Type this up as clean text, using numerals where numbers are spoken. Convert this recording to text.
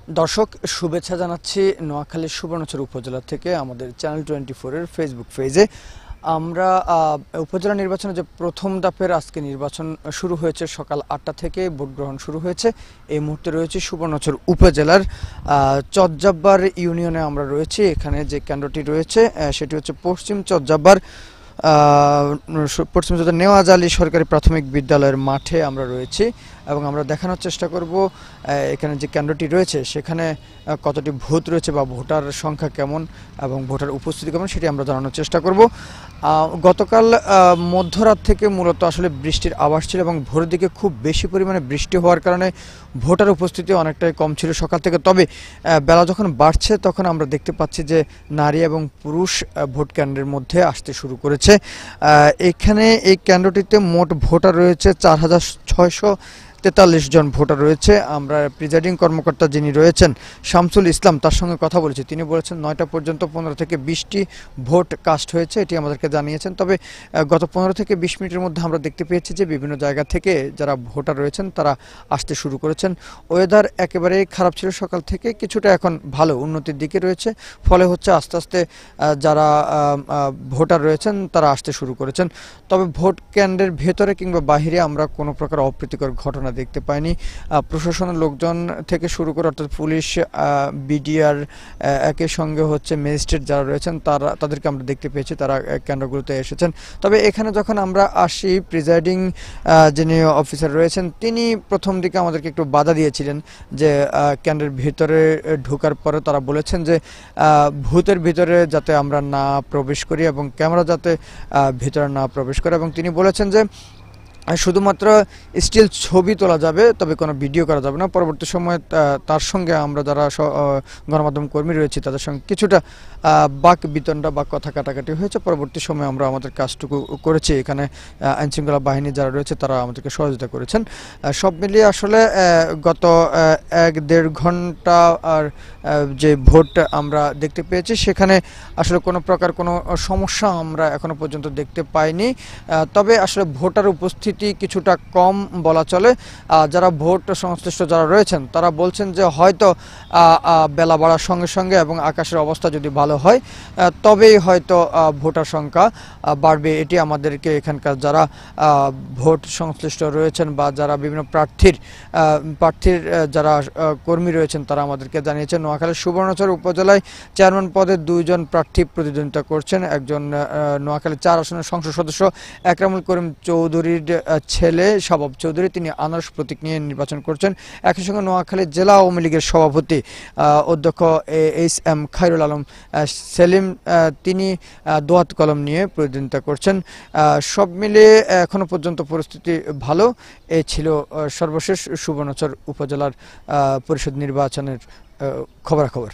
দর্শক শুভেচ্ছা জানাচ্ছি নোয়াখালীর সুবর্ণচর উপজেলা থেকে আমাদের চ্যানেল 24 এর ফেসবুক পেজে। আমরা উপজেলা নির্বাচনে যে প্রথম ধাপের আজকে নির্বাচন শুরু হয়েছে, সকাল 8টা থেকে ভোট গ্রহণ শুরু হয়েছে। এই মুহূর্তে রয়েছে সুবর্ণচর উপজেলার চরজাব্বার ইউনিয়নে আমরা রয়েছি। এখানে যে কেন্দ্রটি রয়েছে সেটি হচ্ছে পশ্চিম চরজাব্বার পশ্চিম নেওয়াজ আলী সরকারি প্রাথমিক বিদ্যালয়ের মাঠে আমরা রয়েছি এবং আমরা দেখানোর চেষ্টা করব এখানে যে কেন্দ্রটি রয়েছে সেখানে কতটি ভোট রয়েছে বা ভোটার সংখ্যা কেমন এবং ভোটার উপস্থিতি কেমন সেটি আমরা জানানোর চেষ্টা করব। গতকাল মধ্যরাত থেকে মূলত আসলে বৃষ্টির আভাস ছিল এবং ভোরের দিকে খুব বেশি পরিমাণে বৃষ্টি হওয়ার কারণে ভোটার উপস্থিতি অনেকটাই কম ছিল সকাল থেকে। তবে বেলা যখন বাড়ছে তখন আমরা দেখতে পাচ্ছি যে নারী এবং পুরুষ ভোট কেন্দ্রের মধ্যে আসতে শুরু করেছে। এখানে এই কেন্দ্রটিতে মোট ভোটার রয়েছে 4643 জন ভোটার রয়েছে। আমরা প্রিজাইডিং কর্মকর্তা যিনি রয়েছেন শামসুল ইসলাম, তার সঙ্গে কথা বলেছি। তিনি বলেছেন 9টা পর্যন্ত 15 থেকে 20টি ভোট কাস্ট হয়েছে, এটি আমাদেরকে জানিয়েছেন। তবে গত 15 থেকে 20 মিনিটের মধ্যে আমরা দেখতে পেয়েছি যে বিভিন্ন জায়গা থেকে যারা ভোটার রয়েছেন তারা আসতে শুরু করেছেন। ওয়েদার একেবারেই খারাপ ছিল সকাল থেকে, কিছুটা এখন ভালো উন্নতির দিকে রয়েছে। ফলে হচ্ছে আস্তে আস্তে যারা ভোটার রয়েছেন তারা আসতে শুরু করেছেন। তবে ভোট কেন্দ্রের ভেতরে কিংবা বাহিরে আমরা কোনো প্রকার অপ্রীতিকর ঘটনা দেখতে পাইনি। প্রশাসনের লোকজন থেকে শুরু করে অর্থাৎ পুলিশ, বিডিআর, একই সঙ্গে হচ্ছে ম্যাজিস্ট্রেট যারা রয়েছেন তাদেরকে আমরা দেখতে পেয়েছি, তারা কেন্দ্রগুলোতে এসেছেন। তবে এখানে যখন আমরা আসি, প্রিজাইডিং যিনি অফিসার রয়েছেন তিনি প্রথম দিকে আমাদেরকে একটু বাধা দিয়েছিলেন যে কেন্দ্রের ভিতরে ঢোকার পরে তারা বলেছেন যে ভূতের ভিতরে যাতে আমরা না প্রবেশ করি এবং ক্যামেরা যাতে ভিতরে না প্রবেশ করে, এবং তিনি বলেছেন যে শুধুমাত্র স্টিল ছবি তোলা যাবে, তবে কোনো ভিডিও করা যাবে না। পরবর্তী সময়ে তার সঙ্গে আমরা যারা গণমাধ্যম কর্মী রয়েছে তাদের সঙ্গে কিছুটা বাক বিতণ্ডা বা কথা কাটাকাটি হয়েছে। পরবর্তী সময়ে আমরা আমাদের কাজটুকু করেছি। এখানে আইনশৃঙ্খলা বাহিনী যারা রয়েছে তারা আমাদেরকে সহযোগিতা করেছেন। সব মিলিয়ে আসলে গত 1-1.5 ঘন্টা আর যে ভোট আমরা দেখতে পেয়েছি সেখানে আসলে কোনো প্রকার কোনো সমস্যা আমরা এখনো পর্যন্ত দেখতে পাইনি। তবে আসলে ভোটার উপস্থিতি কিছুটা কম বলা চলে। যারা ভোট সংশ্লিষ্ট যারা রয়েছেন তারা বলছেন যে হয়তো বেলা বাড়ার সঙ্গে সঙ্গে এবং আকাশের অবস্থা যদি ভালো হয় তবেই হয়তো ভোটার সংখ্যা বাড়বে। এটি আমাদেরকে এখানকার যারা ভোট সংশ্লিষ্ট রয়েছেন বা যারা বিভিন্ন প্রার্থীর যারা কর্মী রয়েছেন তারা আমাদেরকে জানিয়েছেন। নোয়াখালীর সুবর্ণচর উপজেলায় চেয়ারম্যান পদে 2 জন প্রার্থী প্রতিদ্বন্দ্বিতা করছেন। একজন নোয়াখালী 4 আসনের সংসদ সদস্য একরামুল করিম চৌধুরীর ছেলে শাবাব চৌধুরী, তিনি আনারস প্রতীক নিয়ে নির্বাচন করছেন। একই সঙ্গে নোয়াখালী জেলা আওয়ামী লীগের সভাপতি অধ্যক্ষ HM খায়রুল আলম সেলিম, তিনি দোয়াত কলম নিয়ে প্রতিদ্বন্দ্বিতা করছেন। সব মিলিয়ে এখনো পর্যন্ত পরিস্থিতি ভালো। এই ছিল সর্বশেষ সুবর্ণচর উপজেলার পরিষদ নির্বাচনের খবরাখবর।